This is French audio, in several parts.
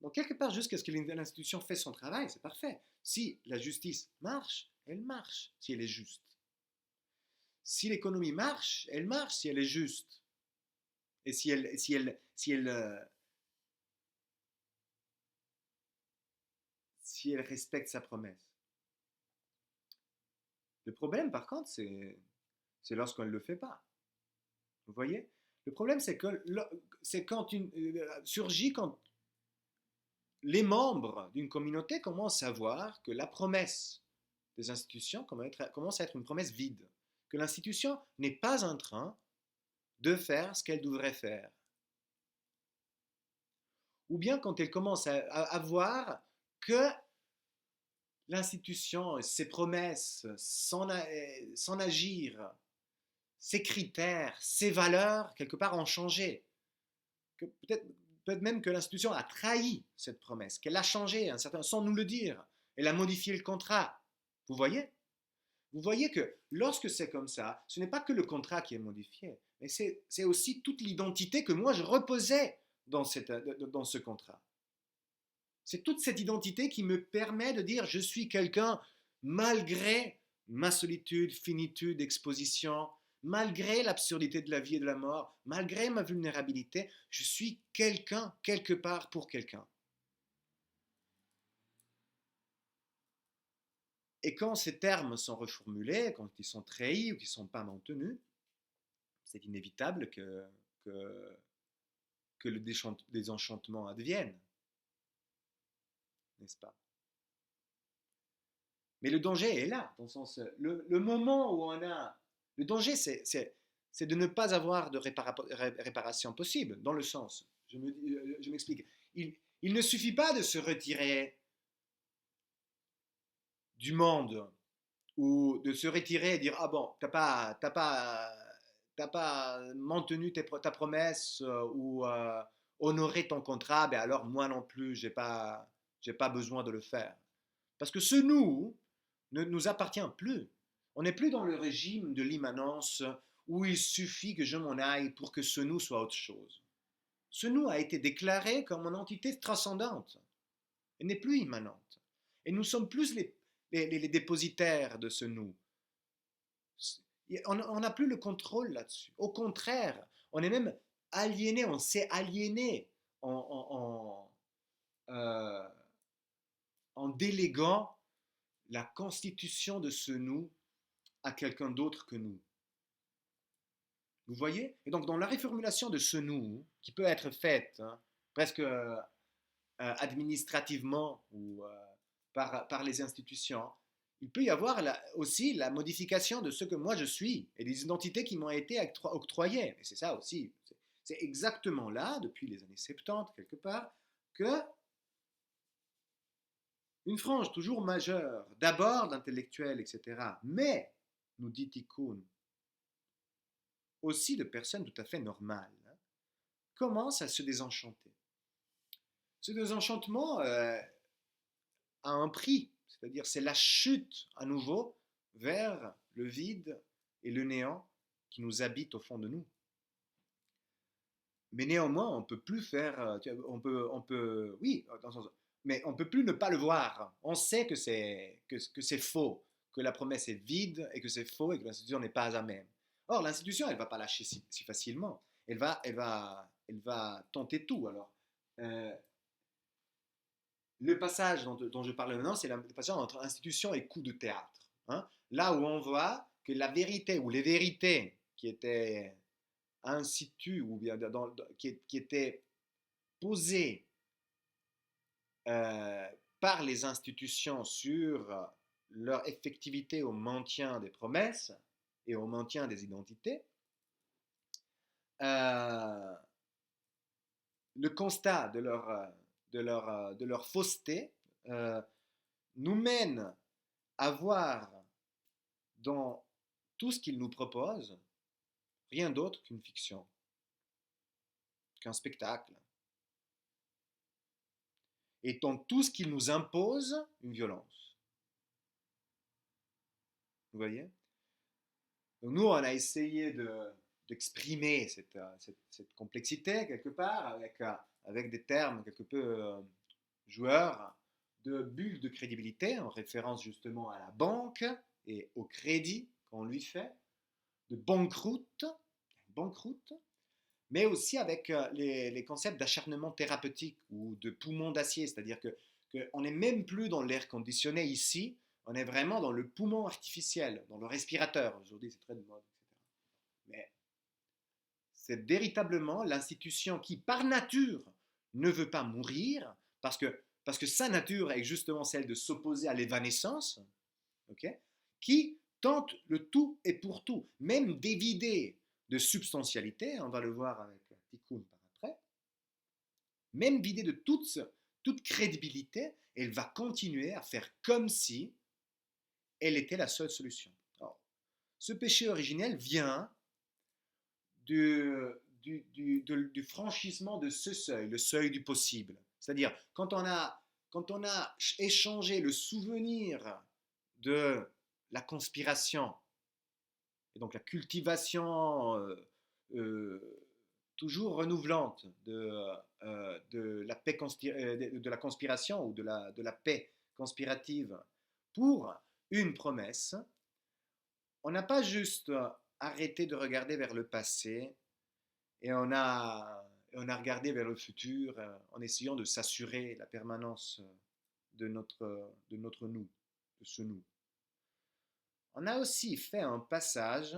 Donc, quelque part, jusqu'à ce que l'institution fait son travail, c'est parfait. Si la justice marche, elle marche, si elle est juste. Si l'économie marche, elle marche si elle est juste. Et si elle respecte sa promesse. Le problème, par contre, c'est lorsqu'on ne le fait pas. Vous voyez? Le problème, c'est quand surgit quand les membres d'une communauté commencent à voir que la promesse des institutions commence à être une promesse vide, que l'institution n'est pas en train de faire ce qu'elle devrait faire. Ou bien quand elle commence à voir que l'institution, ses promesses, son agir, ses critères, ses valeurs, quelque part, ont changé. Que peut-être même que l'institution a trahi cette promesse, qu'elle a changé sans nous le dire. Elle a modifié le contrat. Vous voyez? Vous voyez que lorsque c'est comme ça, ce n'est pas que le contrat qui est modifié, mais c'est aussi toute l'identité que moi je reposais dans ce contrat. C'est toute cette identité qui me permet de dire je suis quelqu'un malgré ma solitude, finitude, exposition, malgré l'absurdité de la vie et de la mort, malgré ma vulnérabilité, je suis quelqu'un quelque part pour quelqu'un. Et quand ces termes sont reformulés, quand ils sont trahis ou qu'ils ne sont pas maintenus, c'est inévitable que le désenchantement advienne, n'est-ce pas? Mais le danger est là, dans le sens, le moment où on a... Le danger, c'est de ne pas avoir de réparation possible, dans le sens, je m'explique, il ne suffit pas de se retirer du monde ou de se retirer et dire ah bon, t'as pas maintenu ta promesse ou honoré ton contrat, ben alors moi non plus, j'ai pas besoin de le faire. Parce que ce nous ne nous appartient plus. On n'est plus dans le régime de l'immanence où il suffit que je m'en aille pour que ce nous soit autre chose. Ce nous a été déclaré comme une entité transcendante. Elle n'est plus immanente. Et nous sommes plus les dépositaires de ce nous. On n'a plus le contrôle là-dessus. Au contraire, on est même aliéné, on s'est aliéné euh, en déléguant la constitution de ce nous à quelqu'un d'autre que nous. Vous voyez? Et donc dans la réformulation de ce nous, qui peut être faite presque administrativement ou par les institutions, il peut y avoir aussi la modification de ce que moi je suis et des identités qui m'ont été octroyées. Et c'est ça aussi. C'est exactement là, depuis les années 70, quelque part, que une frange toujours majeure, d'abord d'intellectuels, etc., mais, nous dit Tikkun, aussi de personnes tout à fait normales, commence à se désenchanter. Ce désenchantement a un prix, c'est-à-dire c'est la chute à nouveau vers le vide et le néant qui nous habitent au fond de nous. Mais néanmoins, on peut plus faire, oui, dans le sens, mais on peut plus ne pas le voir. On sait que c'est faux, que la promesse est vide et que c'est faux et que l'institution n'est pas à même. Or, l'institution, elle va pas lâcher si facilement. Elle va tenter tout. Alors, euh, le passage dont je parle maintenant, c'est le passage entre institution et coup de théâtre. Hein. Là où on voit que la vérité ou les vérités qui étaient in situ ou bien qui étaient posées euh, par les institutions sur leur effectivité au maintien des promesses et au maintien des identités, euh, le constat de leur fausseté euh, nous mène à voir dans tout ce qu'ils nous proposent rien d'autre qu'une fiction, qu'un spectacle. Et dans tout ce qu'ils nous imposent, une violence. Vous voyez? Donc nous, on a essayé d'exprimer cette complexité quelque part avec des termes quelque peu joueur de bulle de crédibilité, en référence justement à la banque et au crédit qu'on lui fait, de banqueroute, mais aussi avec les concepts d'acharnement thérapeutique ou de poumon d'acier, c'est-à-dire qu'on n'est même plus dans l'air conditionné ici, on est vraiment dans le poumon artificiel, dans le respirateur. Aujourd'hui, c'est très de mode, etc. Mais c'est véritablement l'institution qui, par nature, ne veut pas mourir, parce que sa nature est justement celle de s'opposer à l'évanescence, okay, qui tente le tout et pour tout, même d'évider de substantialité, on va le voir avec Tikkun par après, même vidée de toute crédibilité, elle va continuer à faire comme si elle était la seule solution. Alors, ce péché originel vient du franchissement de ce seuil, le seuil du possible. C'est-à-dire, quand on a échangé le souvenir de la conspiration, et donc la cultivation toujours renouvelante de la conspiration ou de la paix conspirative pour une promesse, on n'a pas juste arrêté de regarder vers le passé et on a regardé vers le futur en essayant de s'assurer la permanence de notre nous, de ce nous. On a aussi fait un passage,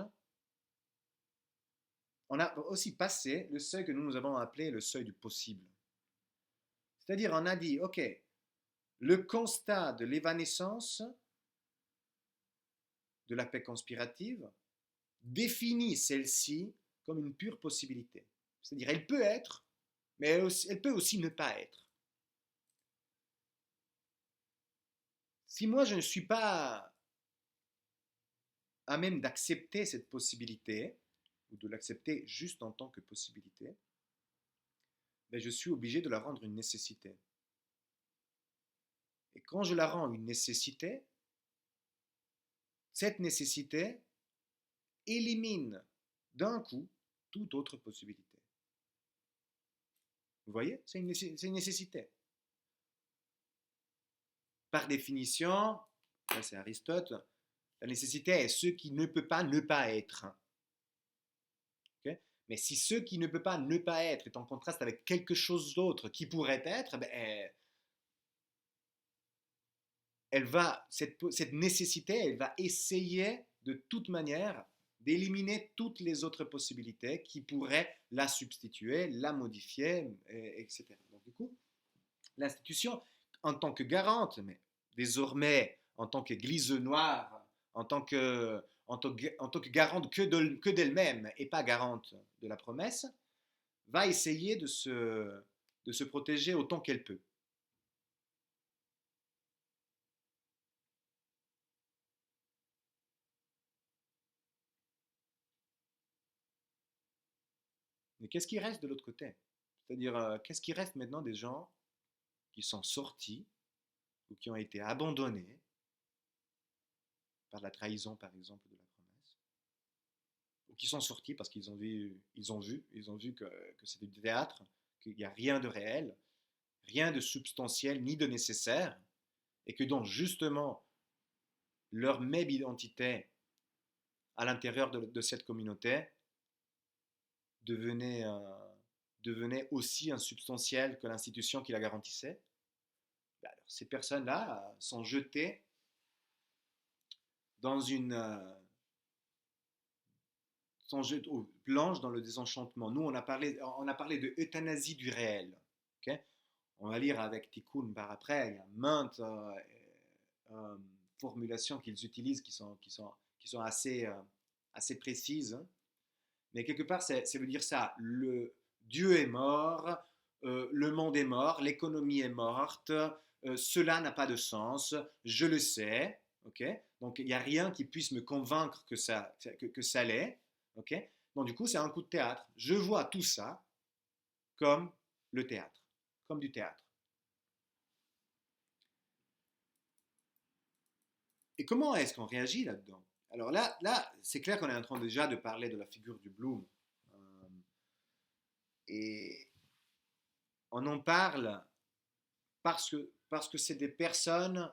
on a aussi passé le seuil que nous avons appelé le seuil du possible. C'est-à-dire, on a dit, ok, le constat de l'évanescence de la paix conspirative définit celle-ci comme une pure possibilité. C'est-à-dire, elle peut être, mais elle peut aussi ne pas être. Si moi, je ne suis pas à même d'accepter cette possibilité, ou de l'accepter juste en tant que possibilité, ben je suis obligé de la rendre une nécessité. Et quand je la rends une nécessité, cette nécessité élimine d'un coup toute autre possibilité. Vous voyez, c'est une nécessité. Par définition, là c'est Aristote, la nécessité est ce qui ne peut pas ne pas être. Okay? Mais si ce qui ne peut pas ne pas être est en contraste avec quelque chose d'autre qui pourrait être, ben, cette nécessité, elle va essayer de toute manière d'éliminer toutes les autres possibilités qui pourraient la substituer, la modifier, etc. Donc du coup, l'institution, en tant que garante, mais désormais en tant qu'église noire, en tant que garante que d'elle-même et pas garante de la promesse, va essayer de se protéger autant qu'elle peut. Mais qu'est-ce qui reste de l'autre côté? C'est-à-dire, qu'est-ce qui reste maintenant des gens qui sont sortis ou qui ont été abandonnés par la trahison, par exemple, de la promesse, ou qui sont sortis parce qu'ils ont vu que c'était du théâtre, qu'il n'y a rien de réel, rien de substantiel ni de nécessaire, et que donc justement leur même identité à l'intérieur de cette communauté devenait, devenait aussi insubstantielle que l'institution qui la garantissait. Alors, ces personnes-là sont jetées dans une plonge dans le désenchantement. Nous, on a parlé de euthanasie du réel. Okay, on va lire avec Tikkun par après. Il y a maintes formulations qu'ils utilisent qui sont assez précises. Mais quelque part, ça veut dire ça. Le Dieu est mort, le monde est mort, l'économie est morte, cela n'a pas de sens, je le sais. Okay, donc il n'y a rien qui puisse me convaincre que ça l'est. Okay, donc du coup, c'est un coup de théâtre. Je vois tout ça comme le théâtre, comme du théâtre. Et comment est-ce qu'on réagit là-dedans? Alors là, c'est clair qu'on est en train déjà de parler de la figure du Bloom. Et on en parle parce que c'est des personnes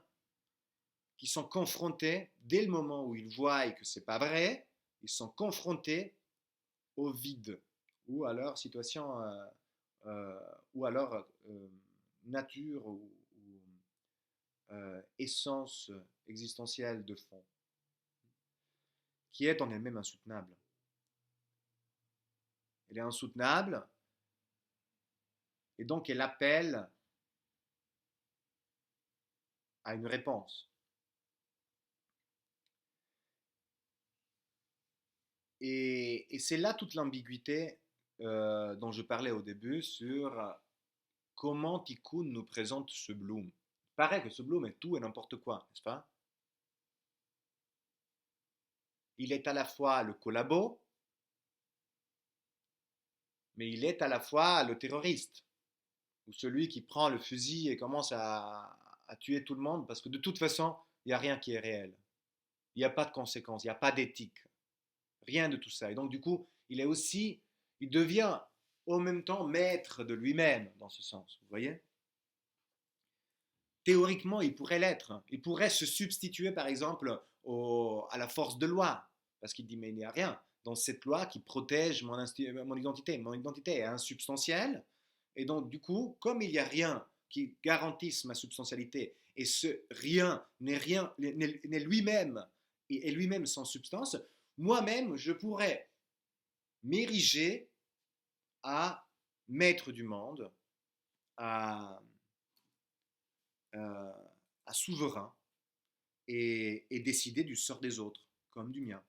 qui sont confrontés, dès le moment où ils voient que ce n'est pas vrai, ils sont confrontés au vide ou à leur situation euh, ou à leur nature ou essence existentielle de fond, qui est en elle-même insoutenable. Elle est insoutenable et donc elle appelle à une réponse. Et c'est là toute l'ambiguïté dont je parlais au début sur comment Tikkun nous présente ce Bloom. Il paraît que ce Bloom est tout et n'importe quoi, n'est-ce pas? Il est à la fois le collabo, mais il est à la fois le terroriste, ou celui qui prend le fusil et commence à tuer tout le monde, parce que de toute façon, il n'y a rien qui est réel. Il n'y a pas de conséquences, il n'y a pas d'éthique, rien de tout ça. Et donc du coup, il devient en même temps maître de lui-même, dans ce sens, vous voyez? Théoriquement, il pourrait l'être. Il pourrait se substituer, par exemple, à la force de loi. Parce qu'il dit, mais il n'y a rien dans cette loi qui protège mon identité. Mon identité est insubstantielle. Et donc, du coup, comme il n'y a rien qui garantisse ma substantialité, et ce rien n'est lui-même, et lui-même sans substance, moi-même, je pourrais m'ériger à maître du monde, à, à souverain, et décider du sort des autres, comme du mien.